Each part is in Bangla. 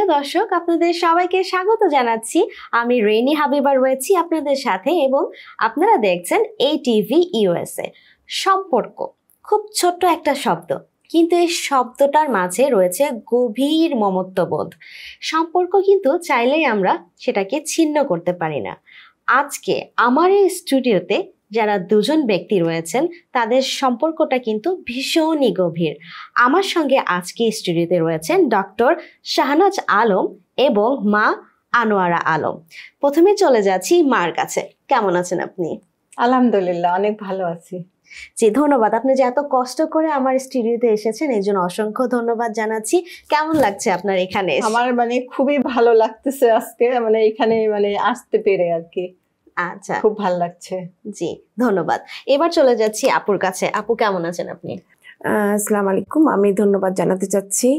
প্রিয় দর্শক, আপনাদের সবাইকে স্বাগত জানাচ্ছি। আমি রেনি হাবিবা রয়েছি আপনাদের সাথে এবং আপনারা দেখছেন ATV USA। সম্পর্ক খুব ছোট্ট একটা শব্দ, কিন্তু এই শব্দটার মাঝে রয়েছে গভীর মমত্ববোধ। সম্পর্ক কিন্তু চাইলেই আমরা সেটাকে ছিন্ন করতে পারি না। আজকে আমার এই স্টুডিওতে যারা দুজন ব্যক্তি রয়েছেন তাদের সম্পর্কটা কিন্তু ভীষণই গভীর। আমার সঙ্গে আজকে স্টুডিওতে রয়েছেন ডক্টর শাহনাজ আলম এবং মা আনোয়ারা আলম। প্রথমে চলে যাচ্ছি মার কাছে। কেমন আছেন আপনি? আলহামদুলিল্লাহ, অনেক ভালো আছি। জি, ধন্যবাদ। আপনি যে এত কষ্ট করে আমার স্টুডিওতে এসেছেন এই জন্য অসংখ্য ধন্যবাদ জানাচ্ছি। কেমন লাগছে আপনার এখানে? আমার খুবই ভালো লাগতেছে আজকে এখানে আসতে পেরে আর কি। আচ্ছা, খুব ভালো লাগছে। জি, ধন্যবাদ। এবার চলে যাচ্ছি আপুর কাছে। আপু, কেমন আছেন আপনি? আসসালামু আলাইকুম। আমি ধন্যবাদ জানাতে চাচ্ছি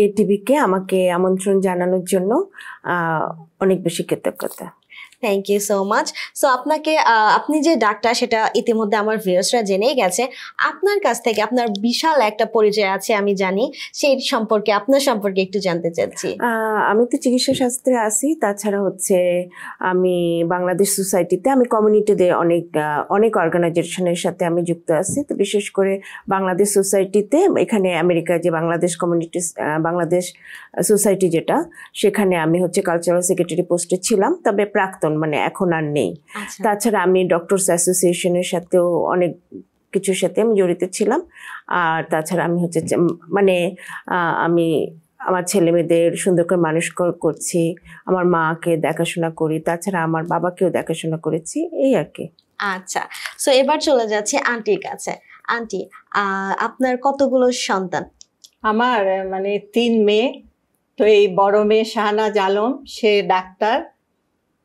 ATV-কে আমাকে আমন্ত্রণ জানানোর জন্য। অনেক বেশি কৃতজ্ঞতা। Thank you so much. So আপনাকে আপনি যে ডাক্তার সেটা ইতিমধ্যে আমার ভিউয়ার্সরা জেনেই গেছে। আপনার কাছ থেকে আপনার বিশাল একটা পরিচয় আছে আমি জানি, সেই সম্পর্কে আপনার সম্পর্কে একটু জানতে চাচ্ছি। আমি তো চিকিৎসা শাস্ত্রে আছি, তাছাড়া আমি বাংলাদেশ সোসাইটিতে আমি কমিউনিটিতে অনেক অর্গানাইজেশনের সাথে আমি যুক্ত আছি। তো বিশেষ করে বাংলাদেশ সোসাইটিতে, এখানে আমেরিকায় যে বাংলাদেশ সোসাইটি যেটা, সেখানে আমি কালচারাল সেক্রেটারি পোস্টে ছিলাম, তবে প্রাক্তন, এখন আর নেই। তাছাড়া আমি ডক্টরস অ্যাসোসিয়েশনের সাথেও অনেক কিছুর সাথে আমি জড়িত ছিলাম। আর তাছাড়া আমি আমি আমার ছেলে মেয়েদের সুন্দর করে মানুষ করছি, আমার মাকে দেখাশোনা করি, তাছাড়া আমার বাবাকেও দেখাশোনা করেছি, এই আর কি। আচ্ছা, সো এবার চলে যাচ্ছে আন্টির কাছে। আন্টি, আপনার কতগুলো সন্তান? আমার 3 মেয়ে। তো এই বড় মেয়ে শাহনাজ আলম, সে ডাক্তার।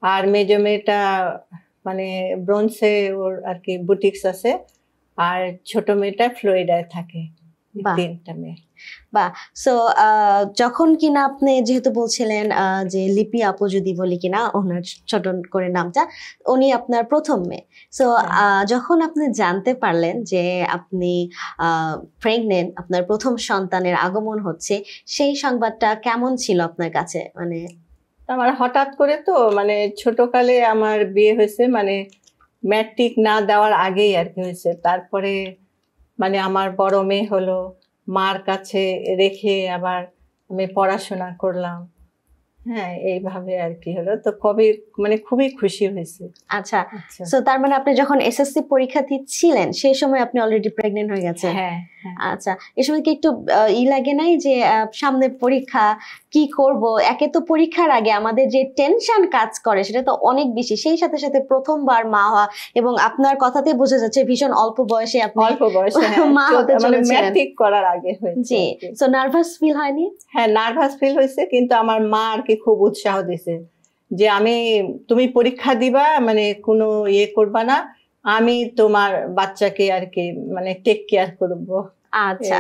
আর মেজো মেয়েটা ব্রোঞ্জে ওর আর কি বুটিক্স আছে। আর ছোট মেয়েটা ফ্লোরিডায় থাকে। 3টা মেয়ে। বাহ। সো যখন কিনা আপনি যেহেতু বলছিলেন যে লিপি আপু যদি বলি কিনা ওনার ছোট করে নামটা, উনি আপনার প্রথম মেয়ে। সো যখন আপনি জানতে পারলেন যে আপনি প্রেগনেন্ট, আপনার প্রথম সন্তানের আগমন হচ্ছে, সেই সংবাদটা কেমন ছিল আপনার কাছে? আমার হঠাৎ করে তো ছোটকালে আমার বিয়ে হয়েছে, ম্যাট্রিক না দেওয়ার আগেই আর কি হয়েছে। তারপরে আমার বড় মেয়ে হলো, মার কাছে রেখে আবার আমি পড়াশোনা করলাম। হ্যাঁ, এইভাবে আর কি হলো। তো খুবই খুশি হয়েছে। আচ্ছা, সো তার আপনি যখন এসএসসি পরীক্ষা দিচ্ছিলেন সেই সময় আপনি অলরেডি প্রেগনেন্ট হয়ে গেছেন? হ্যাঁ। আচ্ছা, এই সময় কি একটু লাগে নাই যে সামনে পরীক্ষা, কি করব? একে তো পরীক্ষার আগে আমাদের যে টেনশন কাজ করে সেটা তো অনেক বেশি, সেই সাথে সাথে প্রথমবার মা হওয়া, এবং আপনার কথাতে বোঝা যাচ্ছে ভীষণ অল্প বয়সে আপনি মা হতে চলেছেন, ম্যাট্রিক করার আগে হয়েছে। জি, সো নার্ভাস ফিল হয়নি? হ্যাঁ, নার্ভাস ফিল হয়েছে, কিন্তু আমার মা আর কি খুব উৎসাহ দিয়েছে যে তুমি পরীক্ষা দিবা, কোনো করবা না, আমি তোমার বাচ্চাকে আর কি টেক কেয়ার করবো। আচ্ছা,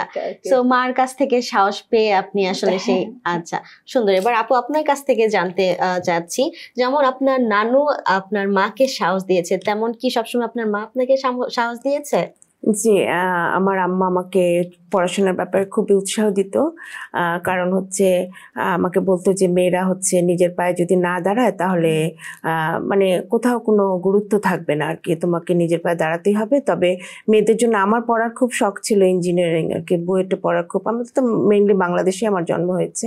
সো মার কাছ থেকে সাহস পেয়ে আপনি আসলে সেই, আচ্ছা সুন্দর। এবার আপু আপনার কাছ থেকে জানতে চাচ্ছি, যেমন আপনার নানু আপনার মাকে সাহস দিয়েছে, তেমন কি সবসময় আপনার মা আপনাকে সাহস দিয়েছে? জি, আমার আম্মা আমাকে পড়াশোনার ব্যাপারে খুবই উৎসাহ দিত। কারণ আমাকে বলতো যে মেয়েরা নিজের পায়ে যদি না দাঁড়ায় তাহলে কোথাও কোনো গুরুত্ব থাকবে না আর কি, তোমাকে নিজের পায়ে দাঁড়াতেই হবে। তবে মেয়েদের জন্য আমার পড়ার খুব শখ ছিল, ইঞ্জিনিয়ারিং আর কি, বুয়েটে পড়ার খুব। আমি তো মেইনলি বাংলাদেশে আমার জন্ম হয়েছে,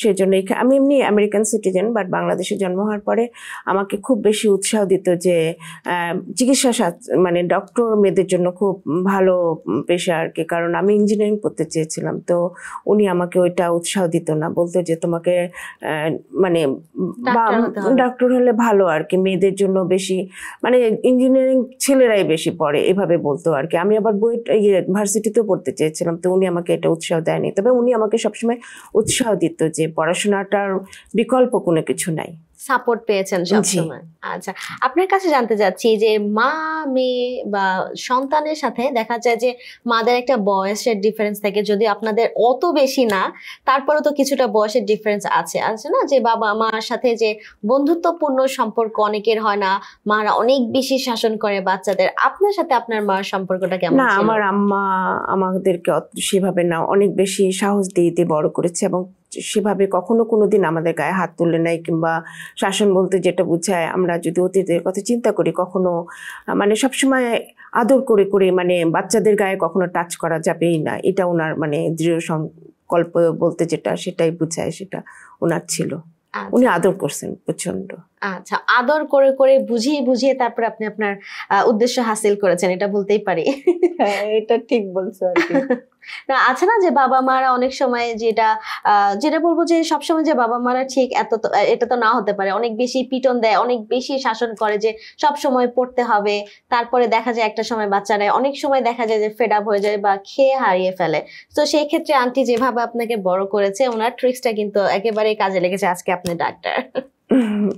সেই জন্য আমি এমনি আমেরিকান সিটিজেন, বাট বাংলাদেশে জন্ম হওয়ার পরে আমাকে খুব বেশি উৎসাহ দিত যে চিকিৎসা শাস্ত্র ডক্টর মেয়েদের জন্য খুব ভালো পেশা আর কি। কারণ আমি ইঞ্জিনিয়ারিং পড়তে চেয়েছিলাম, তো উনি আমাকে ওইটা উৎসাহ দিত না, বলতো যে তোমাকে ডাক্তার হলে ভালো আর কি, মেয়েদের জন্য বেশি ইঞ্জিনিয়ারিং ছেলেরাই বেশি পড়ে, এভাবে বলতো আর কি। আমি আবার ভার্সিটিতেও পড়তে চেয়েছিলাম, তো উনি আমাকে এটা উৎসাহ দেয়নি। তবে উনি আমাকে সবসময় উৎসাহ দিত যে পড়াশোনাটার বিকল্প কোনো কিছু নাই। সাপোর্ট পেয়েছেন সবসময়। আচ্ছা, আপনার কাছে জানতে চাচ্ছি যে মা মেয়ে বা সন্তানের সাথে দেখা যায় যে মাদের একটা বয়সের ডিফারেন্স থাকে, যদি আপনাদের অত বেশি না, তারপরে তো কিছুটা বয়সের ডিফারেন্স আছে না, যে বাবা মার সাথে যে বন্ধুত্বপূর্ণ সম্পর্ক অনেকের হয় না, মারা অনেক বেশি শাসন করে বাচ্চাদের। আপনার সাথে আপনার মার সম্পর্কটা কেমন ছিল? আমার আম্মা আমাদেরকে সেভাবে না, অনেক বেশি সাহস দিয়ে বড় করেছে এবং সেভাবে কখনো কোনোদিন আমাদের গায়ে হাত তুলে নাই, কিংবা শাসন বলতে যেটা বোঝায়, আমরা যদি অতীতের কথা চিন্তা করি, কখনো মানে সবসময় আদর করে করে, মানে বাচ্চাদের গায়ে কখনো টাচ করা যাবেই না, এটা ওনার মানে দৃঢ় সংকল্প বলতে যেটা সেটাই বোঝায়, সেটা ওনার ছিল। উনি আদর করছেন প্রচন্ড। আচ্ছা, আদর করে করে বুঝিয়ে বুঝিয়ে তারপর আপনি আপনার উদ্দেশ্য হাসিল করেছেন, এটা বলতেই পারি। হ্যাঁ, এটা ঠিক বলছো আর কি। না, আছে না যে বাবা মারা অনেক সময় যেটা বলবো যে সবসময় যে বাবা মারা ঠিক এটা তো না হতে পারে, অনেক বেশি পিটন দেয়, অনেক বেশি শাসন করে যে সব সময় পড়তে হবে। তারপরে দেখা যায় একটা সময় বাচ্চারা অনেক সময় দেখা যায় যে ফেড আপ হয়ে যায় বা খেয়ে হারিয়ে ফেলে। তো সেই ক্ষেত্রে আন্টি যেভাবে আপনাকে বড় করেছে, ওনার ট্রিক্সটা কিন্তু একেবারেই কাজে লেগেছে। আজকে আপনি doctor.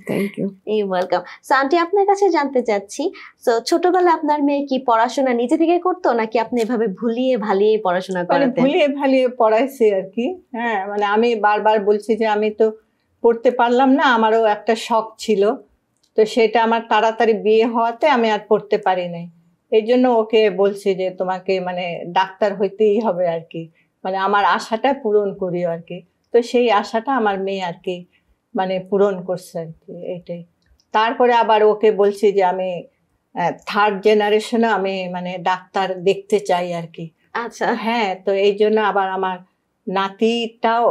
Thank you. Welcome. So aunty, আপনার কাছে জানতে চাচ্ছি, সো ছোটবেলায় আপনার মেয়ে কি পড়াশোনা নিজে থেকে করতো, নাকি আপনি এভাবে ভুলিয়ে ভালিয়ে পড়াশোনা মানে করাতেন? ভুলিয়ে ভালিয়ে পড়াইছি আর কি। হ্যাঁ, মানে আমি বারবার বলছি যে আমি তো পড়তে পারলাম না, আমারও একটা শখ ছিল, তো সেটা আমার তাড়াতাড়ি বিয়ে হওয়াতে আমি আর পড়তে পারি নাই। এই জন্য ওকে বলছি যে তোমাকে মানে ডাক্তার হইতেই হবে আর কি, মানে আমার আশাটা পূরণ করি আর কি। তো সেই আশাটা আমার মেয়ে আর কি মানে পূরণ করছে আর কি, এইটাই। তারপরে আবার ওকে বলছি যে আমি থার্ড জেনারেশনে আমি মানে ডাক্তার দেখতে চাই আর কি। আচ্ছা, হ্যাঁ, তো এই জন্য আবার আমার নাতিটাও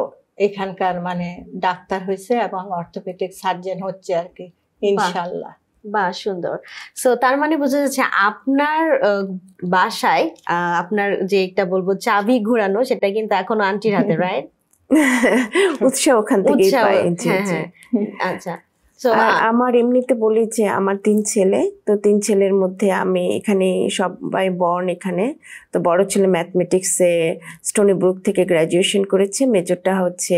এখানকার মানে ডাক্তার হয়েছে এবং অর্থোপেডিক সার্জন হচ্ছে আর কি, ইনশাল্লাহ। বাহ, সুন্দর। সো তার মানে বোঝা যাচ্ছে আপনার বাসায় আপনার যে একটা বলবো চাবি ঘোরানো, সেটা কিন্তু এখনো আন্টির হাতে, রাইট? উৎসাহ ওখান থেকেই পাই। হ্যাঁ। আচ্ছা, আমার এমনিতে বলি যে আমার 3 ছেলে, তো 3 ছেলের মধ্যে আমি এখানে সবাই বর্ন এখানে। তো বড় ছেলে ম্যাথমেটিক্সে স্টোনি ব্রুক থেকে গ্র্যাজুয়েশন করেছে, মেজরটা হচ্ছে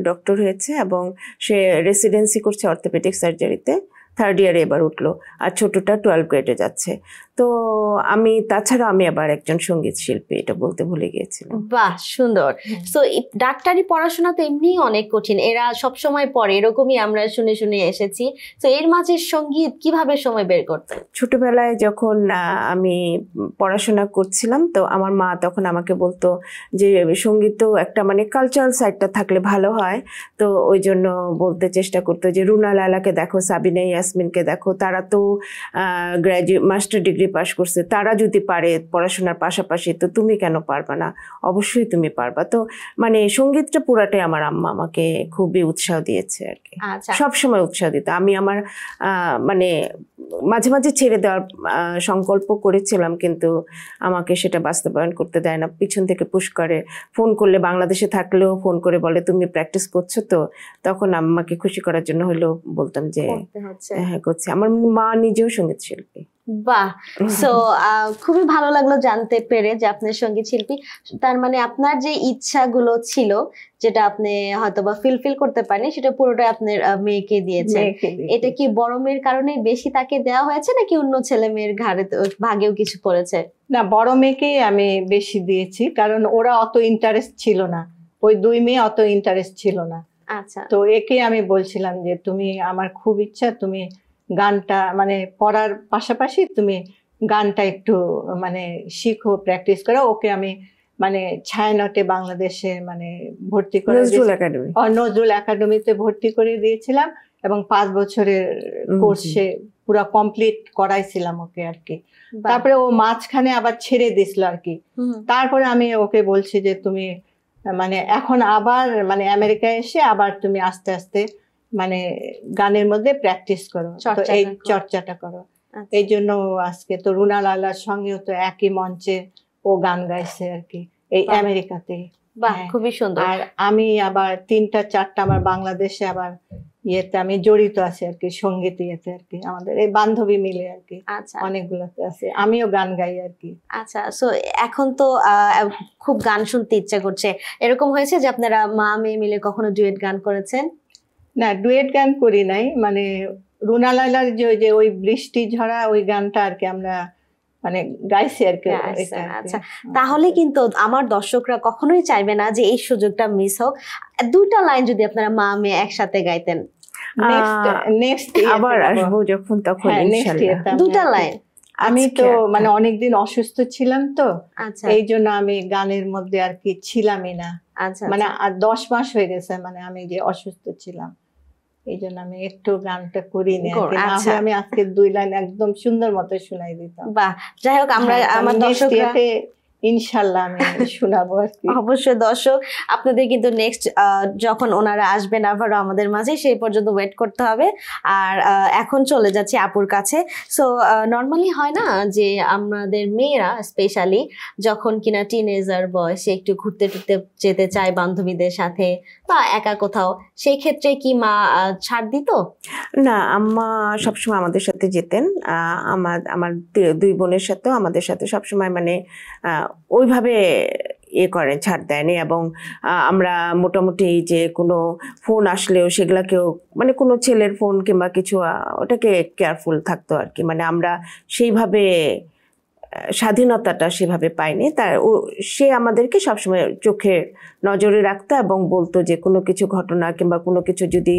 ডক্টর হয়েছে, এবং সে রেসিডেন্সি করছে অর্থোপেডিক সার্জারিতে, 3rd ইয়ারে এবার উঠলো। আর ছোটটা 12 গ্রেডে যাচ্ছে। তো তাছাড়া আমি আবার একজন সঙ্গীত শিল্পী, এটা বলতে ভুলে গিয়েছিলাম। বাহ, সুন্দর। সো ডাক্তারি পড়াশোনা তো এমনিই অনেক কঠিন, এরা সব সময় পড়ে, এরকমই আমরা শুনে শুনে এসেছি। তো এর মাঝে সঙ্গীত কিভাবে সময় বের করতেন? ছোটবেলায় যখন আমি পড়াশোনা করছিলাম, তো আমার মা তখন আমাকে বলতো যে সঙ্গীত তো একটা মানে কালচারাল সাইডটা থাকলে ভালো হয়। তো ওই জন্য বলতে চেষ্টা করতো যে রুনা লায়লাকে দেখো, সাবিনা ইয়াসমিনকে দেখো, তারা তো মাস্টার ডিগ্রি পাশ করছে, তারা যদি পারে পড়াশোনার পাশাপাশি, তো তুমি কেন পারবা না? অবশ্যই তুমি পারবা। তো মানে সঙ্গীতটা পুরাটাই আমার আম্মা আমাকে খুবই উৎসাহ দিয়েছে আর কি, সবসময় উৎসাহ দিত। আমি আমার মানে মাঝে মাঝে ছেড়ে দেওয়ার সংকল্প করেছিলাম, কিন্তু আমাকে সেটা বাস্তবায়ন করতে দেয় না, পিছন থেকে পুশ করে। ফোন করলে, বাংলাদেশে থাকলেও ফোন করে বলে তুমি প্র্যাকটিস করছো তো, তখন আম্মাকে খুশি করার জন্য হলেও বলতাম যে হ্যাঁ করছি। আমার মা নিজেও সঙ্গীত শিল্পী। বাহ, সো খুবই ভালো লাগলো জানতে পেরে যে আপনি সঙ্গীত শিল্পী। তার মানে আপনার যে ইচ্ছাগুলো ছিল, যেটা আপনি হয়তো বা ফিল করতে পারেন, সেটা পুরোটাই আপনার মেয়েকে দিয়েছেন। এটা কি বড় মেয়ের কারণে বেশি তাকে দেওয়া হয়েছে, নাকি অন্য ছেলে মেয়ের ভাগেও কিছু পড়েছে? না, বড় মেয়েকেই আমি বেশি দিয়েছি, কারণ ওরা অত ইন্টারেস্ট ছিল না, ওই 2 মেয়ে অত ইন্টারেস্ট ছিল না। আচ্ছা, তো একে আমি বলছিলাম যে তুমি, আমার খুব ইচ্ছা তুমি গানটা মানে পড়ার পাশাপাশি তুমি গানটা একটু মানে শিখো, প্র্যাকটিস করো। ওকে আমি মানে ছায়ানটে বাংলাদেশে মানে ভর্তি করে নজরুল একাডেমিতে ভর্তি করে দিয়েছিলাম, এবং 5 বছরের কোর্সে পুরো কমপ্লিট করাইছিলাম ওকে আর কি। তারপরে ও মাঝখানে আবার ছেড়ে দিছিল আর কি। তারপরে আমি ওকে বলছি যে তুমি মানে এখন আবার মানে আমেরিকায় এসে আবার তুমি আস্তে আস্তে মানে গানের মধ্যে প্র্যাকটিস করো, এই চর্চাটা করো। এই জন্য আজকে তো রুনা লায়লার সঙ্গেও তো একই মঞ্চে ও গান গাইছে আর কি, এই আমেরিকাতে। বাহ, খুবই সুন্দর। আর আমি আবার 3টা-4টা আমার বাংলাদেশে আবার ইয়েতে আমি জড়িত আছি আর কি, সঙ্গীত ইয়েতে আর কি, আমাদের এই বান্ধবী মিলে আর কি। আচ্ছা, অনেকগুলোতে আছে, আমিও গান গাই আর কি। আচ্ছা, সো এখন তো খুব গান শুনতে ইচ্ছা করছে, এরকম হয়েছে যে আপনারা মা মেয়ে মিলে কখনো ডুয়েট গান করেছেন? না, ডুয়েট গান করি নাই, মানে রুনা লায়লার যে ওই বৃষ্টি ঝরা ওই গানটা আর কি আমরা মানে গাইছি আর কি। আচ্ছা, তাহলে কিন্তু আমার দর্শকরা কখনোই চাইবে না যে এই সুযোগটা মিস হোক। 2টা লাইন যদি আপনারা মা মেয়ে একসাথে গাইতেন। নেক্সট আবার আসবো যখন, তখন ইনশাআল্লাহ। 2টা লাইন। আমি তো আজকে মানে অনেকদিন অসুস্থ ছিলাম তো, আচ্ছা এই জন্য আমি গানের মধ্যে আর কি ছিলামই না। আচ্ছা মানে আচ্ছা। আর 10 মাস হয়ে গেছে মানে আমি যে অসুস্থ ছিলাম, এই জন্য আমি একটু গানটা করিনি আর কি। না আচ্ছা হলে আমি আজকে 2 লাইন একদম সুন্দর মতো শোনাই দিতাম। বাহ, যাই হোক আমরা হ্যাঁ, আমার নেক্সট দর্শকরা ইয়াতে ইনশাল্লাহ আমি শোনাবো আর কি। অবশ্যই দর্শক আপনাদের কিন্তু নেক্সট যখন ওনারা আসবেন আবারও আমাদের মাঝে সেই পর্যন্ত ওয়েট করতে হবে। আর এখন চলে যাচ্ছি আপুর কাছে। সো নর্মালি হয় না যে আমাদের মেয়েরা স্পেশালি যখন কিনা টিনেজার বয়সে একটু ঘুরতে টুরতে যেতে চায় বান্ধবীদের সাথে বা একা কোথাও, সেই ক্ষেত্রে কি মা ছাড় দিত? না, আম্মা সবসময় আমাদের সাথে যেতেন। আমার আমার দুই বোনের সাথেও আমাদের সাথে সবসময় মানে ওইভাবে করেন, ছাড় দেয়নি। এবং আমরা মোটামুটি এই যে কোনো ফোন আসলেও সেগুলাকেও মানে কোনো ছেলের ফোন কিংবা কিছু ওটাকে কেয়ারফুল থাকতো আর কি। মানে আমরা সেইভাবে স্বাধীনতাটা সেভাবে পাইনি। সে আমাদেরকে সবসময় চোখে নজরে রাখতো এবং বলতো যে কোনো কিছু ঘটনা কিংবা কোনো কিছু যদি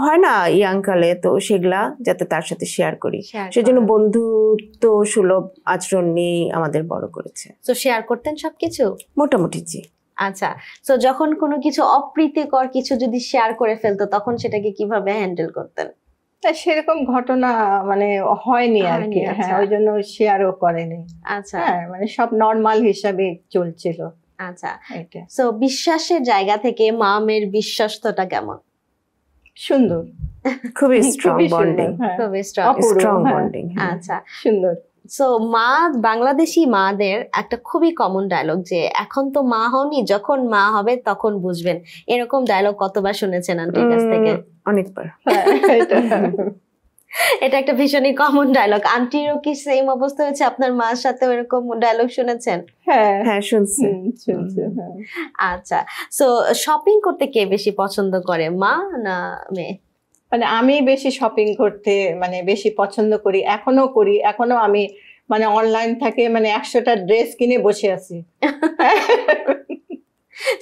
হয় না ইয়াংকালে, তো সেগুলা যাতে তার সাথে শেয়ার করি। সেজন্য বন্ধুত্ব সুলভ আচরণ নিয়ে আমাদের বড় করেছে। তো শেয়ার করতেন সবকিছু মোটামুটি জি। আচ্ছা, তো যখন কোনো কিছু অপ্রীতিকর কিছু যদি শেয়ার করে ফেলতো তখন সেটাকে কিভাবে হ্যান্ডেল করতেন? সেরকম ঘটনা মানে হয়নি আর কি। হ্যাঁ, ওই জন্য শেয়ারও করেনি। আচ্ছা, হ্যাঁ, মানে সব নর্মাল হিসাবে চলছিল। আচ্ছা, এটা সো বিশ্বাসের জায়গা থেকে মামের বিশ্বস্ততা কেমন? সুন্দর, খুবই স্ট্রং খুবই সুন্দর, বন্ডিং। হ্যাঁ, খুবই স্ট্রং। অপূর্ব, স্ট্রং হ্যাঁ, বন্ডিং। আচ্ছা, সুন্দর। সো মা, বাংলাদেশি মাদের একটা খুবই কমন ডায়লগ যে এখন তো মা হওনি, যখন মা হবে তখন বুঝবেন। এরকম ডায়লগ কতবার শুনেছেন আন্টির কাছ থেকে? অনেকবার। হ্যাঁ, এটা এটা একটা ভীষণই কমন ডায়লগ। আন্টিরও কি সেম অবস্থা হয়েছে? আপনার মার সাথে এরকম ডায়লগ শুনেছেন? হ্যাঁ, হ্যাঁ শুনছি। শুনছি, হ্যাঁ। আচ্ছা, সো শপিং করতে কে বেশি পছন্দ করে, মা না মেয়ে? মানে আমি বেশি শপিং করতে মানে বেশি পছন্দ করি, এখনো করি। এখনো আমি মানে অনলাইন থেকে মানে 100টা ড্রেস কিনে বসে আছি।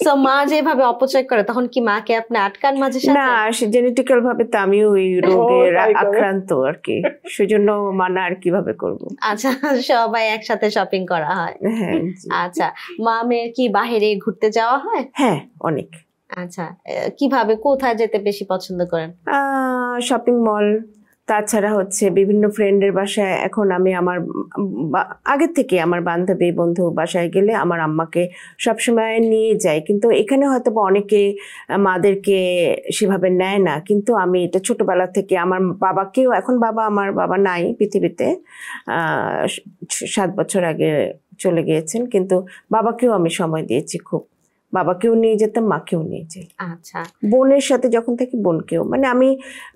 সো মা যেভাবে অপচয় করে তখন কি মাকে আপনি আটকান মাঝে সাথে? না, জেনেটিক্যাল ভাবে তো আমিও ওই রোগের তাই করে। আক্রান্ত আর কি। সেজন্য মানা আর কিভাবে করব। আচ্ছা, সবাই একসাথে শপিং করা হয়। হ্যাঁ জি। আচ্ছা, মা মেয়ের কি বাইরে ঘুরতে যাওয়া হয়? হ্যাঁ অনেক। আচ্ছা, কিভাবে কোথায় যেতে বেশি পছন্দ করেন? শপিং মল, তাছাড়া হচ্ছে বিভিন্ন ফ্রেন্ডের বাসায়। এখন আমি আমার আগের থেকে আমার বান্ধবী বন্ধু বাসায় গেলে আমার আম্মাকে সবসময় নিয়ে যাই, কিন্তু এখানে হয়তো বা অনেকে মাদেরকে সেভাবে নেয় না। কিন্তু আমি এটা ছোটবেলা থেকে আমার বাবাকেও, এখন আমার বাবা নাই পৃথিবীতে, 7 বছর আগে চলে গিয়েছেন, কিন্তু বাবাকেও আমি সময় দিয়েছি খুব। বাবাকেও নিয়ে যেতাম, মাকেও নিয়ে যাই। আচ্ছা, বোনের সাথে যখন থাকি বোনকেও। মানে আমি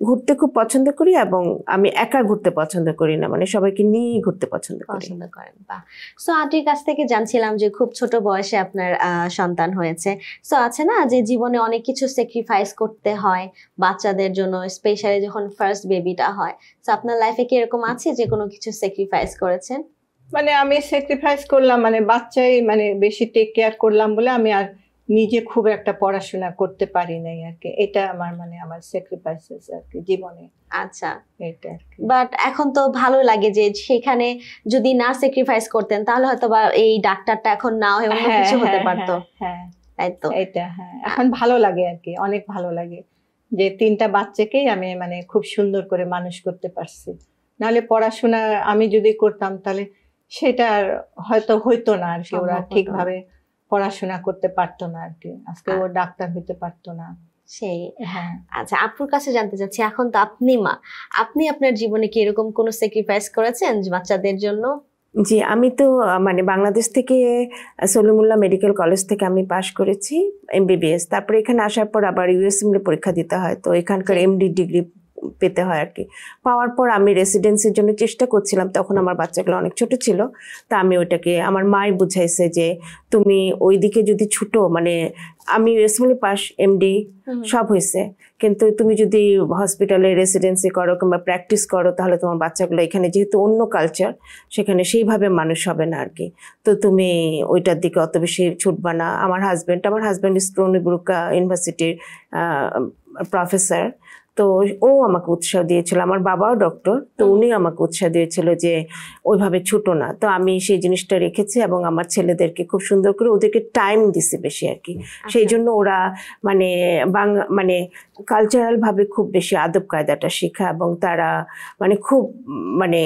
ঘুরতে খুব পছন্দ করি এবং আমি একা ঘুরতে পছন্দ করি না, মানে সবাইকে নিয়ে ঘুরতে পছন্দ করি। পছন্দ করেন, বাহ। সো আন্টির কাছ থেকে জানছিলাম যে খুব ছোট বয়সে আপনার সন্তান হয়েছে। সো আছে না যে জীবনে অনেক কিছু স্যাক্রিফাইস করতে হয় বাচ্চাদের জন্য, স্পেশালি যখন ফার্স্ট বেবিটা হয়। সো আপনার লাইফে কি এরকম আছে যে কোনো কিছু স্যাক্রিফাইস করেছেন? মানে আমি স্যাক্রিফাইস করলাম মানে বাচ্চাই মানে বেশি টেক কেয়ার করলাম বলে আমি আর নিজে খুব একটা পড়াশোনা করতে পারি নাই আর কি। এটা আমার মানে আমার স্যাক্রিফাইসেস আর কি জীবনে। আচ্ছা, এটা আর কি। বাট এখন তো ভালো লাগে যে সেখানে যদি না স্যাক্রিফাইস করতেন তাহলে হয়তো বা এই ডাক্তারটা এখন না হয়ে অন্য কিছু হতে পারতো। হ্যাঁ, তাই তো? এটা হ্যাঁ, এখন ভালো লাগে আর কি, অনেক ভালো লাগে যে 3টা বাচ্চাকেই আমি মানে খুব সুন্দর করে মানুষ করতে পারছি। নাহলে পড়াশোনা আমি যদি করতাম তাহলে সেটা হয়তো হইতো না আর কি। ওরা ঠিকভাবে পড়াশোনা করতে পারতো না আর কি, আজকে ও ডাক্তার হইতে পারতো না। সেই। হ্যাঁ, আচ্ছা, আপুর কাছে জানতে চাচ্ছি, এখন তো আপনি মা, আপনি আপনার জীবনে কি এরকম কোনো স্যাক্রিফাইস করেছেন বাচ্চাদের জন্য? জি, আমি তো মানে বাংলাদেশ থেকে সলিমুল্লাহ মেডিকেল কলেজ থেকে আমি পাশ করেছি MBBS। তারপরে এখানে আসার পর আবার USMLE পরীক্ষা দিতে হয়, তো এখানকার MD ডিগ্রি পেতে হয় আর কি। পাওয়ার পর আমি রেসিডেন্সির জন্য চেষ্টা করছিলাম, তখন আমার বাচ্চাগুলো অনেক ছোট ছিল। তা আমি ওইটাকে আমার মাই বুঝাইছে যে তুমি ওইদিকে যদি ছুটো, মানে আমি USMLE পাস, MD সব হয়েছে, কিন্তু তুমি যদি হসপিটালে রেসিডেন্সি করো কিংবা প্র্যাকটিস করো তাহলে তোমার বাচ্চাগুলো এখানে যেহেতু অন্য কালচার, সেখানে সেইভাবে মানুষ হবে না আর কি। তো তুমি ওইটার দিকে অত বেশি ছুটবা না। আমার হাজব্যান্ড স্টোনি ব্রুক ইউনিভার্সিটির প্রফেসর, তো ও আমাকে উৎসাহ দিয়েছিল, আমার বাবাও ডক্টর, তো উনি আমাকে উৎসাহ দিয়েছিল যে ওইভাবে ছুটো না। তো আমি সেই জিনিসটা রেখেছি এবং আমার ছেলেদেরকে খুব সুন্দর করে ওদেরকে টাইম দিছি বেশি আর কি। সেই জন্য ওরা মানে মানে কালচারাল ভাবে খুব বেশি আদব কায়দাটা শেখা এবং তারা মানে খুব মানে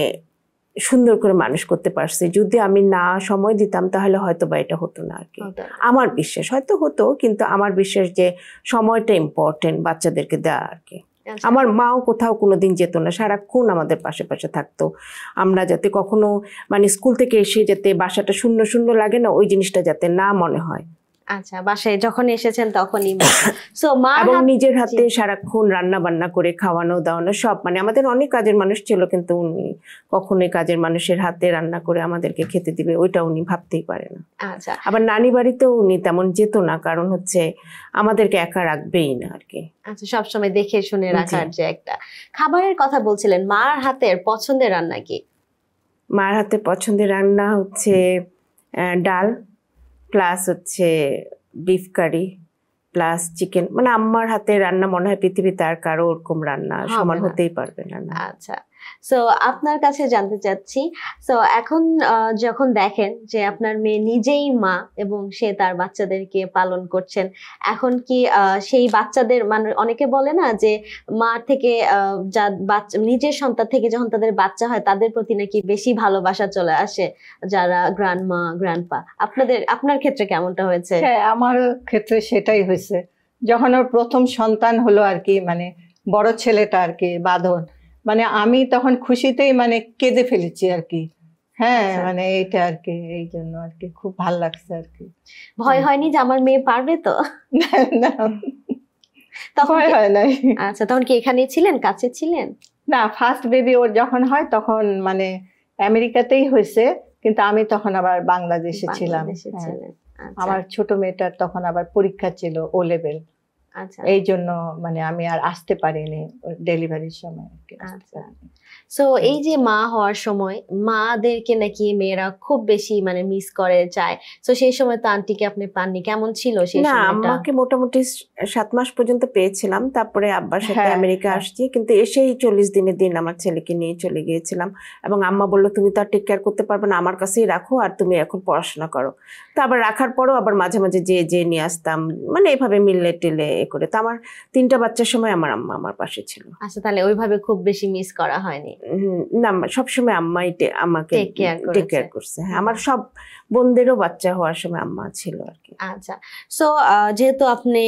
সুন্দর করে মানুষ করতে পারছে। যদি আমি না সময় দিতাম তাহলে হয়তো বা এটা হতো না আর কি। আমার বিশ্বাস হয়তো হতো, কিন্তু আমার বিশ্বাস যে সময়টা ইম্পর্টেন্ট বাচ্চাদেরকে দেওয়া আর কি। আমার মাও কোথাও কোনোদিন যেত না, সারাক্ষণ আমাদের পাশে পাশে থাকতো। আমরা যাতে কখনো মানে স্কুল থেকে এসে যাতে বাসাটা শূন্য শূন্য লাগে না, ওই জিনিসটা যাতে না মনে হয়। আচ্ছা, বাসায় যখন এসেছেন তখনই সো মা এবং নিজের হাতে সারাক্ষণ রান্না বান্না করে খাওয়ানো দাওয়ানো সব, মানে আমাদের অনেক কাজের মানুষ ছিল, কিন্তু উনি কখনোই কাজের মানুষের হাতে রান্না করে আমাদেরকে খেতে দিবে ওইটা উনি ভাবতেই পারে না। আচ্ছা, আবার নানি বাড়িতেও উনি তেমন যেত না, কারণ হচ্ছে আমাদেরকে একা রাখবেই না আর কি। আচ্ছা, সবসময় দেখে শুনে রাখার যে একটা। খাবারের কথা বলছিলেন, মার হাতের পছন্দের রান্না কি? মার হাতে পছন্দের রান্না হচ্ছে ডাল প্লাস হচ্ছে বিফ কারি প্লাস চিকেন। মানে আম্মার হাতে রান্না মনে হয় পৃথিবীতে আর কারো ওরকম রান্না সমান হতেই পারবে না। আচ্ছা, সো আপনার কাছে জানতে চাচ্ছি, সো এখন যখন দেখেন যে আপনার মেয়ে নিজেই মা এবং সে তার বাচ্চাদেরকে পালন করছেন, এখন কি সেই বাচ্চাদের মানে অনেকে বলে না যে মা থেকে যা বাচ্চা নিজের সন্তান থেকে যখন তাদের বাচ্চা হয় তাদের প্রতি নাকি বেশি ভালোবাসা চলে আসে, যারা গ্র্যান্ডমা গ্র্যান্ডপা। আপনার ক্ষেত্রে কেমনটা হয়েছে? হ্যাঁ, আমার ক্ষেত্রে সেটাই হয়েছে। যখন ওর প্রথম সন্তান হলো আর কি, মানে বড় ছেলেটা আর কি বাঁধন, মানে আমি তখন খুশিতেই মানে কেঁদে ফেলেছি আর কি। হ্যাঁ, মানে এইটা আর কি, এই জন্য আর কি খুব ভালো লাগছে আর কি। ভয় হয়নি যে আমার মেয়ে পারবে তো? না, তখন হয় নাই। আচ্ছা, তখন কি এখানেই ছিলেন, কাছে ছিলেন? না, ফার্স্ট বেবি ওর যখন হয় তখন মানে আমেরিকাতেই হয়েছে, কিন্তু আমি তখন আবার বাংলাদেশে ছিলাম। আমার ছোট মেয়েটার তখন আবার পরীক্ষা ছিল, ও লেভেল। আচ্ছা, এই জন্য মানে আমি আর আসতে পারিনি ডেলিভারির সময়। আচ্ছা, সো এই যে মা হওয়ার সময় মাদেরকে নাকি মেয়েরা খুব বেশি মানে মিস করে যায়, তো সেই সময় তো আন্টিকে আপনি পাননি, কেমন ছিল সেই সময়টা? না, সময়টা? আম্মাকে মোটামুটি 7 মাস পর্যন্ত পেয়েছিলাম, তারপরে আব্বার সাথে আমেরিকা আসছি, কিন্তু এসেই 40 দিনের দিন আমার ছেলেকে নিয়ে চলে গিয়েছিলাম। এবং আম্মা বললো তুমি তো আর টেক কেয়ার করতে পারবে না, আমার কাছেই রাখো, আর তুমি এখন পড়াশোনা করো। তো আবার রাখার পরও আবার মাঝে মাঝে যে নিয়ে আসতাম, মানে এভাবে মিললে টিলে করে। তো আমার 3টা বাচ্চার সময় আমার আম্মা আমার পাশে ছিল। আচ্ছা, তাহলে ওইভাবে খুব বেশি মিস করা হয়নি? না, সবসময় আম্মাই আমাকে টেক কেয়ার করছে। হ্যাঁ, আমার সব বোনদেরও বাচ্চা হওয়ার সময় আম্মা ছিল আর কি। আচ্ছা, সো যেহেতু আপনি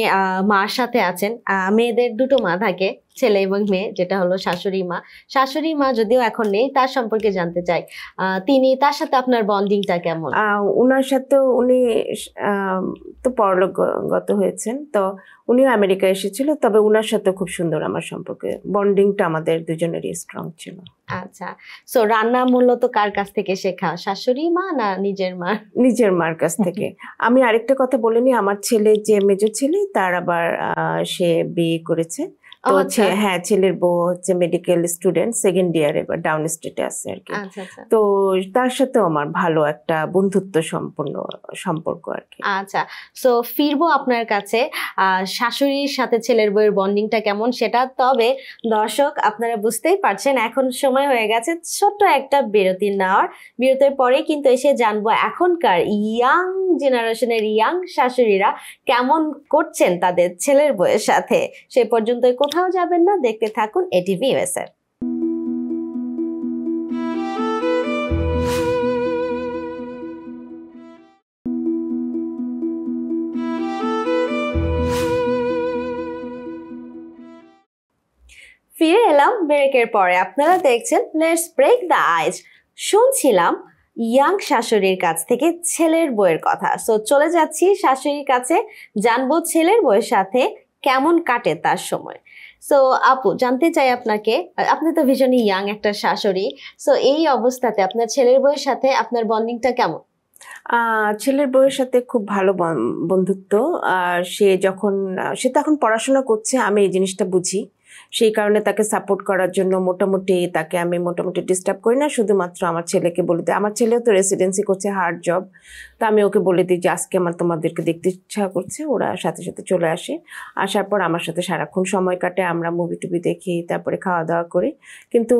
মার সাথে আছেন, মেয়েদের দুটো মা থাকে, ছেলে এবং মেয়ে, যেটা হলো শাশুড়ি মা। শাশুড়ি মা যদিও এখন নেই, তার সম্পর্কে জানতে চাই, তার সাথে আপনার বন্ডিংটা কেমন? উনার সাথে উনি তো পরলোকগত হয়েছেন, তো উনিও আমেরিকা এসেছিল, তবে উনার সাথে খুব সুন্দর আমার সম্পর্কে, বন্ডিংটা আমাদের দুজনেরই স্ট্রং ছিল। আচ্ছা, সো রান্না মূলত কার কাছ থেকে শেখা, শাশুড়ি মা না নিজের মা? নিজের মার কাছ থেকে। আমি আরেকটা কথা বলিনি, আমার ছেলে যে মেজর ছেলে তার আবার সে বিয়ে করেছে। তো হ্যাঁ, ছেলের বউ হচ্ছে মেডিকেল স্টুডেন্ট, 2nd ইয়ারে, এবার ডাউন স্টেটে আছে আর কি। তো তার সাথেও আমার ভালো একটা বন্ধুত্ব সম্পন্ন সম্পর্ক আর কি। আচ্ছা, সো ফিরবো আপনার কাছে, শাশুড়ির সাথে ছেলের বউয়ের বন্ডিংটা কেমন সেটা। তবে দর্শক, আপনারা বুঝতেই পারছেন এখন সময় হয়ে গেছে ছোট্ট একটা বিরতি নেওয়ার। বিরতির পরে কিন্তু এসে জানবো এখনকার ইয়াং জেনারেশনের ইয়াং শাশুড়িরা কেমন করছেন তাদের ছেলের বউয়ের সাথে। সে পর্যন্ত কোথাও যাবেন না, দেখতে থাকুন এটিভি ইউএসএ। ফিরে এলাম ব্রেকের পরে। আপনারা দেখছেন লেটস ব্রেক দ্য আইস। শুনছিলাম ইয়াং শাশুড়ির কাছ থেকে ছেলের বউয়ের কথা। সো চলে যাচ্ছি শাশুড়ির কাছে, জানবো ছেলের বউয়ের সাথে কেমন কাটে তার সময়। সো আপু, জানতে চাই আপনাকে, আপনি তো ভীষণই ইয়াং একটা শাশুড়ি, সো এই অবস্থাতে আপনার ছেলের বউয়ের সাথে আপনার বন্ডিংটা কেমন? ছেলের বউয়ের সাথে খুব ভালো বন্ধুত্ব। সে তো এখন পড়াশোনা করছে, আমি এই জিনিসটা বুঝি। সেই কারণে তাকে সাপোর্ট করার জন্য তাকে আমি মোটামুটি ডিস্টার্ব করি না, শুধুমাত্র আমার ছেলেকে বলে দিই। আমার ছেলেও তো রেসিডেন্সি করছে, হার্ড জব, তো আমি ওকে বলে দিই যে আজকে আমার তোমাদেরকে দেখতে ইচ্ছা করছে। ওরা সাথে সাথে চলে আসে, আসার পর আমার সাথে সারাক্ষণ সময় কাটে, আমরা মুভি টুভি দেখি, তারপরে খাওয়া দাওয়া করি। কিন্তু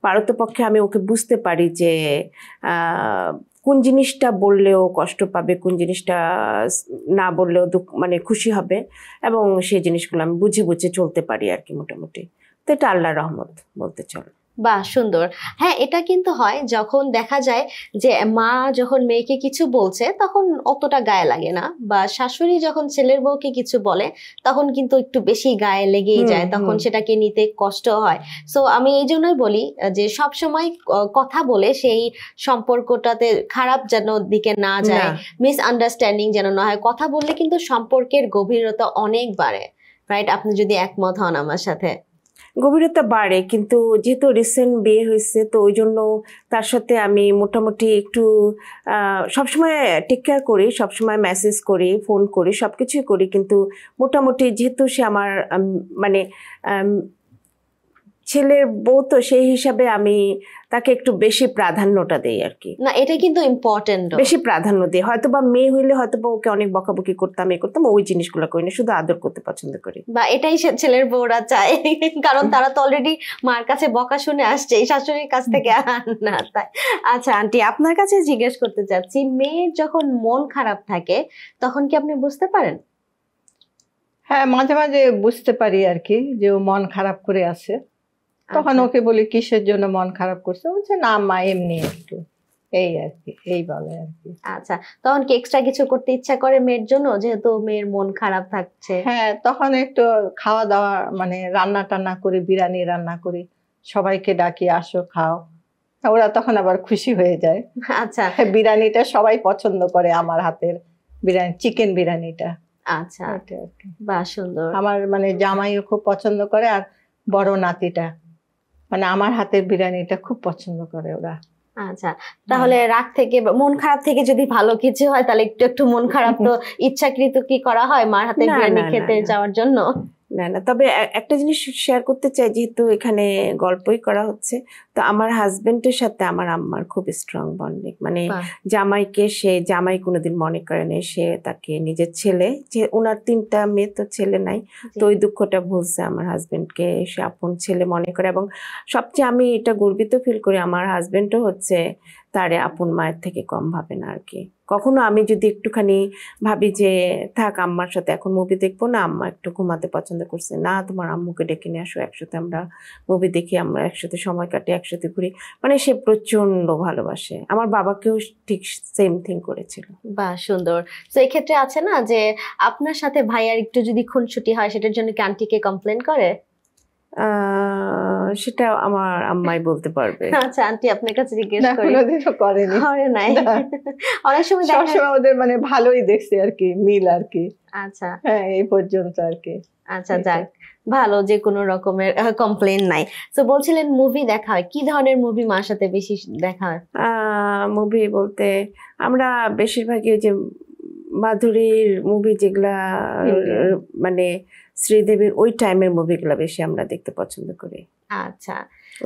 পারতপক্ষে আমি ওকে বুঝতে পারি যে কোন জিনিসটা বললেও কষ্ট পাবে, কোন জিনিসটা না বললেও দুঃখ মানে খুশি হবে, এবং সেই জিনিসগুলো আমি বুঝে বুঝে চলতে পারি আর কি মোটামুটি। তো এটা আল্লাহর রহমত বলতে চলে। বাহ, সুন্দর। হ্যাঁ, এটা কিন্তু হয় যখন দেখা যায় যে মা যখন মেয়েকে কিছু বলছে তখন অতটা গায়ে লাগে না, বা শাশুড়ি যখন ছেলের বউকে কিছু বলে তখন কিন্তু একটু বেশি গায়ে লেগেই যায়, তখন সেটাকে নিতে কষ্ট হয়। সো আমি এই জন্যই বলি যে সব সময় কথা বলে সেই সম্পর্কটাতে খারাপ যেন দিকে না যায়, মিসআন্ডারস্ট্যান্ডিং যেন না হয়। কথা বললে কিন্তু সম্পর্কের গভীরতা অনেক বাড়ে, রাইট? আপনি যদি একমত হন আমার সাথে। গভীরতা বাড়ে, কিন্তু যেহেতু রিসেন্ট বিয়ে হয়েছে তো ওই জন্য তার সাথে আমি মোটামুটি একটু সবসময় টেক কেয়ার করি, সবসময় মেসেজ করি, ফোন করি, সব কিছুই করি। কিন্তু মোটামুটি যেহেতু সে আমার মানে ছেলের বউ, তো সেই হিসাবে আমি তাকে একটু বেশি প্রাধান্যটা দেই আর কি। না, এটা কিন্তু ইম্পর্টেন্ট, বেশি প্রাধান্য দিই। হয়তো বা মেয়ে হইলে হয়তো বা ওকে অনেক বকাবকি করতাম, ওই জিনিসগুলো করি না, শুধু আদর করতে পছন্দ করি। বা এটাই ছেলের বউরা চায়, কারণ তারা তো অলরেডি মার কাছে বকা শুনে আসছে, শাশুড়ির কাছ থেকে না তাই। আচ্ছা আন্টি, আপনার কাছে জিজ্ঞেস করতে চাচ্ছি, মেয়ের যখন মন খারাপ থাকে তখন কি আপনি বুঝতে পারেন? হ্যাঁ, মাঝে মাঝে বুঝতে পারি আর কি, যে ও মন খারাপ করে আছে। তখন ওকে বলি কিসের জন্য মন খারাপ করছে, বলছে না মা এমনি একটু, এই আর কি, এই বলে আর কি। আচ্ছা, তখন কি এক্সট্রা কিছু করতে ইচ্ছা করে মেয়ের জন্য, যেহেতু মেয়ের মন খারাপ থাকছে? হ্যাঁ, তখন একটু খাওয়া দাওয়া মানে রান্না টান্না করি, বিরিয়ানি রান্না করি, সবাইকে ডাকি আসো খাও, ওরা তখন আবার খুশি হয়ে যায়। আচ্ছা, বিরিয়ানিটা সবাই পছন্দ করে, আমার হাতের বিরিয়ানি, চিকেন বিরিয়ানিটা। আচ্ছা, বাহ, সুন্দর। আমার মানে জামাইও খুব পছন্দ করে, আর বড় নাতিটা মানে আমার হাতের বিরিয়ানিটা খুব পছন্দ করে ওরা। আচ্ছা, তাহলে রাগ থেকে মন খারাপ থেকে যদি ভালো কিছু হয় তাহলে একটু একটু মন খারাপ তো ইচ্ছাকৃত কি করা হয় মার হাতের বিরিয়ানি খেতে যাওয়ার জন্য? না না, তবে একটা জিনিস শেয়ার করতে চাই, যেহেতু এখানে গল্পই করা হচ্ছে, তো আমার হাজবেন্ডের সাথে আমার আম্মার খুব স্ট্রং বন্ডিং। মানে জামাইকে সে জামাই কোনোদিন মনে করে না, সে তাকে নিজের ছেলে, যে ওনার 3টা মেয়ে, তো ছেলে নাই, তো ওই দুঃখটা ভুলছে আমার হাজবেন্ডকে সে আপন ছেলে মনে করে। এবং সবচেয়ে আমি এটা গর্বিত ফিল করি, আমার হাজবেন্ডও হচ্ছে তারে আপন মায়ের থেকে কম ভাবে না আর কি। কখনো আমি যদি একটুখানি ভাবি যে থাক আম্মার সাথে এখন মুভি দেখবো না, আম্মা একটু ঘুমাতে পছন্দ করছে, না তোমার আম্মুকে ডেকে নিয়ে আসো, একসাথে আমরা মুভি দেখি, আমরা একসাথে সময় কাটি, একসাথে ঘুরি, মানে সে প্রচন্ড ভালোবাসে। আমার বাবাকেও ঠিক সেম থিং করেছিল। বাহ, সুন্দর। তো এই ক্ষেত্রে আছে না যে আপনার সাথে ভাইয়ার একটু যদি খুনসুটি হয় সেটার জন্য কি আন্টিকে কমপ্লেন করে? সেটা আমার আম্মাই বলতে পারবে। আচ্ছা আন্টি, আপনার কাছে জিজ্ঞেস করি। কোনোদিনও করেনি, করে নাই। অনেক সময় সবসময় ওদের মানে ভালোই দেখছি আর কি, মিল আর কি। আচ্ছা, হ্যাঁ, এই পর্যন্ত আর কি। আচ্ছা, যাক ভালো যে কোনো রকমের কমপ্লেন নাই। তো বলছিলেন মুভি দেখা হয়, কি ধরনের মুভি মার সাথে বেশি দেখা হয়? মুভি বলতে আমরা বেশিরভাগই ওই যে মাধুরীর মুভি, যেগুলা মানে শ্রীদেবীর ওই টাইমের মুভিগুলা বেশি আমরা দেখতে পছন্দ করি। আচ্ছা,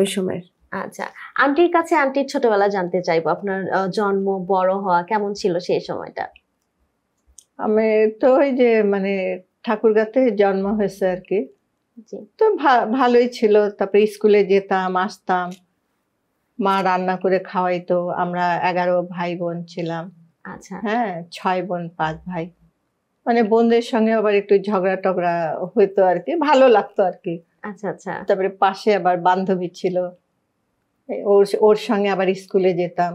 ওই সময়। আচ্ছা, আন্টির কাছে আন্টির ছোটবেলা জানতে চাইবো, আপনার জন্ম বড় হওয়া কেমন ছিল সেই সময়টা? আমি তো ওই যে মানে ঠাকুরগাঁতে জন্ম হয়েছে আর কি, তো ভালোই ছিল। তারপরে স্কুলে যেতাম, আসতাম, মা রান্না করে খাওয়াইতো। আমরা 11 ভাই বোন ছিলাম। আচ্ছা, হ্যাঁ, 6 বোন 5 ভাই। মানে বোনদের সঙ্গে আবার একটু ঝগড়া টগড়া হইতো আর কি, ভালো লাগতো আর কি। আচ্ছা, আচ্ছা, তারপরে পাশে আবার বান্ধবী ছিল, ওর সঙ্গে আবার স্কুলে যেতাম।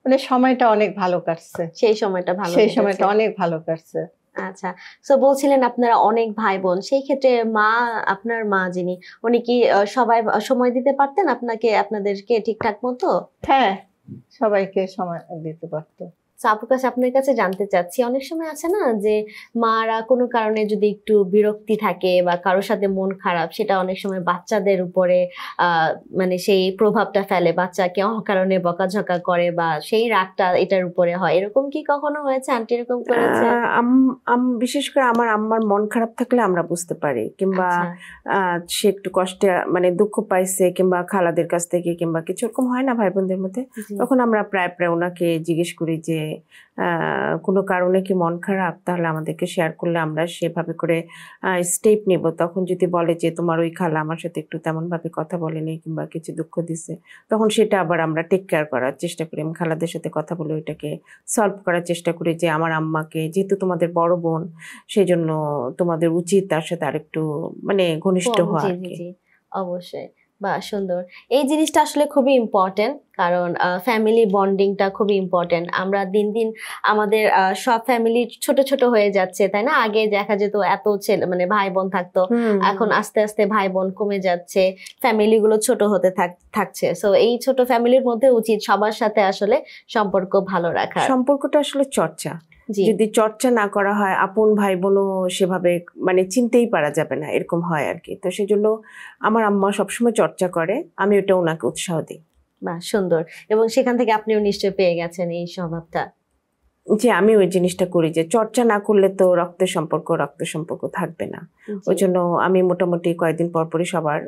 মানে সময়টা অনেক ভালো কাটছে, সেই সময়টা ভালো, সেই সময়টা অনেক ভালো কাটছে। আচ্ছা, তো বলছিলেন আপনারা অনেক ভাই বোন, সেই ক্ষেত্রে মা, আপনার মা যিনি, উনি কি সবাই সময় দিতে পারতেন আপনাকে, আপনাদেরকে ঠিকঠাক মতো? হ্যাঁ, সবাইকে সময় দিতে পারতো। তো আপুর কাছে আপনার কাছে জানতে চাচ্ছি, অনেক সময় আছে না যে মারা কোনো কারণে যদি একটু বিরক্তি থাকে বা কারোর সাথে মন খারাপ, সেটা অনেক সময় বাচ্চাদের উপরে মানে সেই প্রভাবটা ফেলে, বাচ্চাকে অকারণে বকাঝকা করে বা সেই রাগটা এটার উপরে হয়, এরকম কি কখনো হয়েছে? আন্টি এরকম করেছে? বিশেষ করে আমার আম্মার মন খারাপ থাকলে আমরা বুঝতে পারি, কিংবা সে একটু কষ্টে মানে দুঃখ পাইছে, কিংবা খালাদের কাছ থেকে কিংবা কিছু এরকম হয় না ভাই বোনদের মধ্যে, তখন আমরা প্রায় ওনাকে জিজ্ঞেস করি যে কোনো কারণে কি মন খারাপ, তাহলে আমাদেরকে শেয়ার করলে আমরা সেভাবে করে স্টেপ নিব। তখন যদি বলে যে তোমার ওই খালা আমার সাথে একটু তেমন ভাবে কথা বলেনি কিংবা কিছু দুঃখ দিছে, তখন সেটা আবার আমরা টেক কেয়ার করার চেষ্টা করি। আমি খালাদের সাথে কথা বলে ওইটাকে সলভ করার চেষ্টা করি যে আমার আম্মাকে, যেহেতু তোমাদের বড় বোন, সেই জন্য তোমাদের উচিত তার সাথে আরেকু মানে ঘনিষ্ঠ হওয়া। অবশ্যই, বা সুন্দর। এই জিনিসটা আসলে খুবই ইম্পর্টেন্ট, কারণ ফ্যামিলি বন্ডিংটা খুবই ইম্পর্টেন্ট। আমরা দিন দিন আমাদের সব ফ্যামিলি ছোট ছোট হয়ে যাচ্ছে, তাই না? আগে দেখা যেত এত ছেলে মানে ভাই বোন থাকতো, এখন আস্তে আস্তে ভাই বোন কমে যাচ্ছে, ফ্যামিলি গুলো ছোট হতে থাকছে। সো এই ছোট ফ্যামিলির মধ্যে উচিত সবার সাথে আসলে সম্পর্ক ভালো রাখা। সম্পর্কটা আসলে চর্চা, যদি চর্চা না করা হয় আপন ভাই বোনও সেভাবে মানে চিনতেই পারা যাবে না, এরকম হয় আর কি। তো সেই জন্য আমার আম্মা সবসময় চর্চা করে, আমি ওটা ওনাকে উৎসাহ দিই। বাহ, সুন্দর। এবং সেখান থেকে আপনিও নিশ্চয় পেয়ে গেছেন এই স্বভাবটা। যে আমি ওই জিনিসটা করি, যে চর্চা না করলে তো রক্তের সম্পর্ক থাকবে না। ওই জন্য আমি মোটামুটি কয়েকদিন পর পরই সবার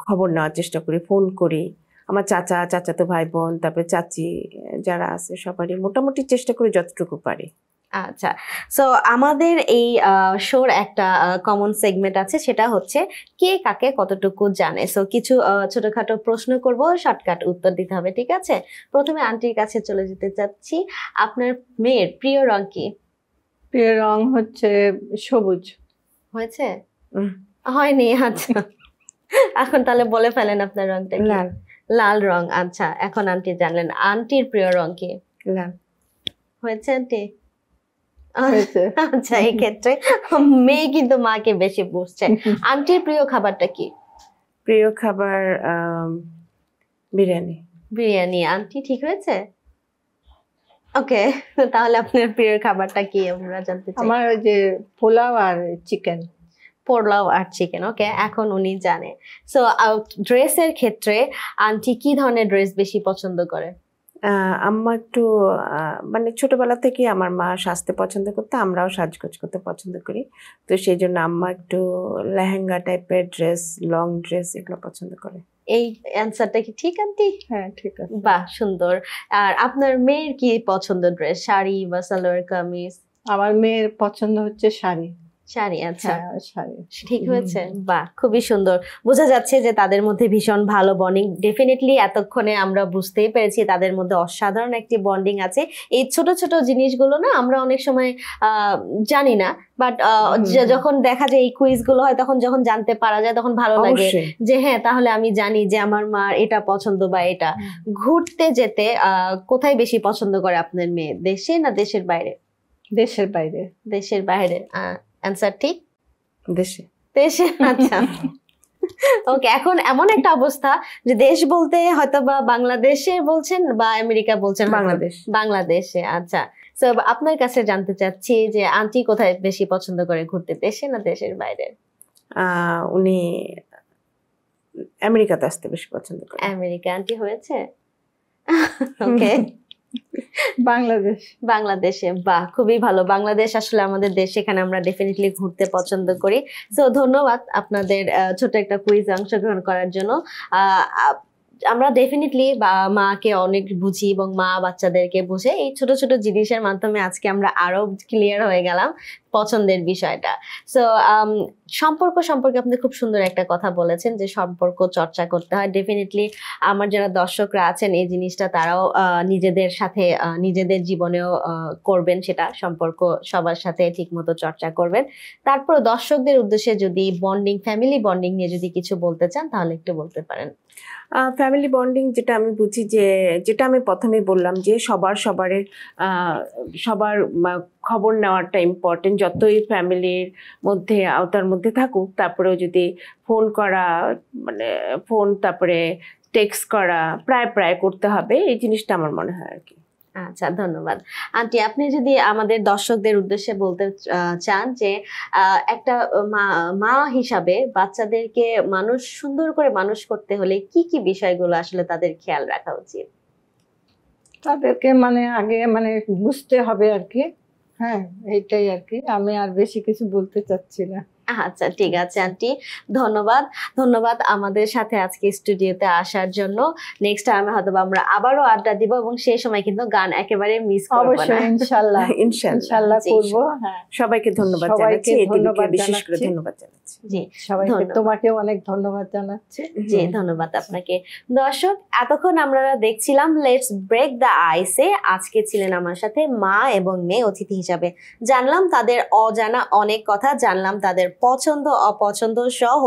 খবর নেওয়ার চেষ্টা করি, ফোন করি। আমার চাচাতো ভাই বোন, তারপরে চাচি যারা আছে সবারই মোটামুটি চেষ্টা করি যতটুকু পারি। আচ্ছা, সো আমাদের এই শোর একটা কমন সেগমেন্ট আছে, সেটা হচ্ছে কে কাকে কতটুকু জানে। সো কিছু ছোটখাটো প্রশ্ন করব, শর্টকাট উত্তর দিতে হবে, ঠিক আছে? প্রথমে আন্টির কাছে চলে যেতে চাচ্ছি, আপনার মেয়ের প্রিয় রং কি? প্রিয় রং হচ্ছে সবুজ। হয়েছে? হয়নি? আচ্ছা, এখন তাহলে বলে ফেলেন আপনার রংটা কি? লাল। লাল রং। আচ্ছা, এখন আন্টি জানলেন। আন্টির প্রিয় রং কি? লাল। হয়েছে আন্টি? আচ্ছা, এই ক্ষেত্রে মেয়ে কিন্তু মাকে বেশি বুঝছে। আন্টির প্রিয় খাবারটা কি? প্রিয় খাবার বিরিয়ানি। বিরিয়ানি। আন্টি ঠিক হয়েছে? ওকে, তাহলে আপনার প্রিয় খাবারটা কি আমরা জানতে চাই। আমার ওই যে পোলাও আর চিকেন। পোলাও আর চিকেন। ওকে, এখন উনি জানে। সো ড্রেসের ক্ষেত্রে আন্টি কি ধরনের ড্রেস বেশি পছন্দ করে? আম্মা একটু মানে ছোটবেলা থেকে আমার মা সাজতে পছন্দ করতে, আমরাও সাজগোজ করতে পছন্দ করি। তো সেই জন্য আম্মা একটু লেহেঙ্গা টাইপের ড্রেস, লং ড্রেস এগুলো পছন্দ করে। এই অ্যান্সারটা কি ঠিক আন্টি? হ্যাঁ, ঠিক আছে। বাহ, সুন্দর। আর আপনার মেয়ের কি পছন্দ ড্রেস, শাড়ি বা সালোয়ার কামিজ? আমার মেয়ের পছন্দ হচ্ছে শাড়ি। শাড়ি। আচ্ছা, শাড়ি ঠিক হয়েছে। বাহ, খুবই সুন্দর। বোঝা যাচ্ছে যে তাদের মধ্যে ভীষণ ভালো বন্ডিং। ডেফিনেটলি এতক্ষণে আমরা বুঝতেই পেরেছি তাদের মধ্যে অসাধারণ একটি বন্ডিং আছে। এই ছোট ছোট জিনিসগুলো না আমরা অনেক সময় জানি না, বাট যখন দেখা যায় এই কুইজ গুলো হয়, তখন যখন জানতে পারা যায় তখন ভালো লাগে যে হ্যাঁ, তাহলে আমি জানি যে আমার মার এটা পছন্দ বা এটা। ঘুরতে যেতে কোথায় বেশি পছন্দ করে আপনার মেয়ে, দেশে না দেশের বাইরে? দেশের বাইরে। দেশের বাইরে। অ্যান্সার ঠিক? দেশে। দেশে। আচ্ছা, ওকে। এখন এমন একটা অবস্থা যে দেশ বলতে হয়তো বা বাংলাদেশে বলছেন বা আমেরিকা বলছেন। বাংলাদেশে। আচ্ছা, তো আপনার কাছে জানতে চাচ্ছি যে আন্টি কোথায় বেশি পছন্দ করে ঘুরতে, দেশে না দেশের বাইরে? উনি আমেরিকাতে আসতে বেশি পছন্দ করে। আমেরিকা। আন্টি হয়েছে? ওকে, বাংলাদেশে। বাহ, খুবই ভালো। বাংলাদেশ আসলে আমাদের দেশ, সেখানে আমরা ডেফিনেটলি ঘুরতে পছন্দ করি। সো ধন্যবাদ আপনাদের ছোট একটা কুইজে অংশগ্রহণ করার জন্য। আমরা ডেফিনেটলি মাকে অনেক বুঝি এবং মা বাচ্চাদেরকে বুঝে। এই ছোট ছোট জিনিসের মাধ্যমে আজকে আমরা আরো ক্লিয়ার হয়ে গেলাম পছন্দের বিষয়টা। সো সম্পর্ক সম্পর্কে আপনি খুব সুন্দর একটা কথা বলেছেন যে সম্পর্ক চর্চা করতে হয়। ডেফিনেটলি আমার যারা দর্শকরা আছেন এই জিনিসটা তারাও নিজেদের সাথে নিজেদের জীবনেও করবেন, সেটা সম্পর্ক সবার সাথে ঠিক মতো চর্চা করবেন। তারপর দর্শকদের উদ্দেশ্যে যদি বন্ডিং, ফ্যামিলি বন্ডিং নিয়ে যদি কিছু বলতে চান তাহলে একটু বলতে পারেন। ফ্যামিলি বন্ডিং যেটা আমি বুঝি, যে যেটা আমি প্রথমেই বললাম যে সবার খবর নেওয়াটা ইম্পর্টেন্ট, যতই ফ্যামিলির মধ্যে আওতার মধ্যে থাকুক। তারপরেও যদি ফোন করা, মানে ফোন তারপরে টেক্সট করা প্রায় করতে হবে, এই জিনিসটা আমার মনে হয় আর কি। আচ্ছা, ধন্যবাদ আন্টি। আপনি যদি আমাদের দর্শকদের উদ্দেশ্যে বলতে চান যে একটা মা মা হিসাবে বাচ্চাদেরকে সুন্দর করে মানুষ করতে হলে কি কি বিষয়গুলো আসলে তাদের খেয়াল রাখা উচিত? তাদেরকে মানে আগে মানে বুঝতে হবে আর কি। হ্যাঁ, এইটাই আর কি, আমি আর বেশি কিছু বলতে চাচ্ছি না। আচ্ছা, ঠিক আছে আন্টি, ধন্যবাদ। ধন্যবাদ আমাদের সাথে আজকে স্টুডিওতে আসার জন্য। নেক্সট টাইমে হয়তো আমরা আবারও আড্ডা দিব এবং সেই সময় কিন্তু গান একেবারে মিস করব না। অবশ্যই, ইনশাআল্লাহ ইনশাআল্লাহ জি, করব। হ্যাঁ, সবাইকে ধন্যবাদ সবাইকে জানাচ্ছি, এটিভিকে ধন্যবাদ বিশেষ করে জানাচ্ছি। ধন্যবাদ জানাচ্ছি। জি, সবাইকে, ধন্যবাদ। তোমাকেও অনেক ধন্যবাদ জানাচ্ছি। জি, ধন্যবাদ আপনাকে। দর্শক, এতক্ষণ আমরা দেখছিলাম লেটস ব্রেক দ্য আইসে। আজকে ছিলেন আমার সাথে মা এবং মেয়ে অতিথি হিসাবে। জানলাম তাদের অজানা অনেক কথা, জানলাম তাদের পছন্দ অপছন্দ সহ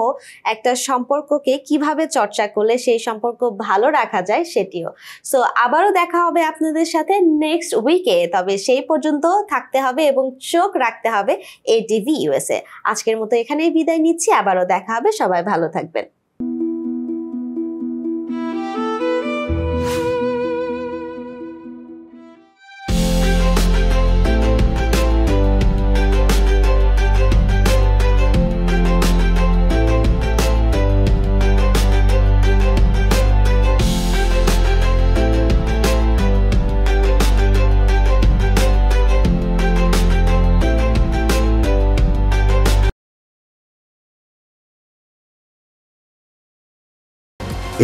একটা সম্পর্ককে কিভাবে চর্চা করলে সেই সম্পর্ক ভালো রাখা যায় সেটিও। সো আবারও দেখা হবে আপনাদের সাথে নেক্সট উইকে। তবে সেই পর্যন্ত থাকতে হবে এবং চোখ রাখতে হবে এটিভি ইউএসএ। আজকের মতো এখানেই বিদায় নিচ্ছি, আবারও দেখা হবে। সবাই ভালো থাকবেন।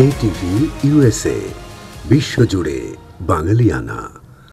এটিভি ইউএসএ, বিশ্বজুড়ে বাঙালিয়ানা।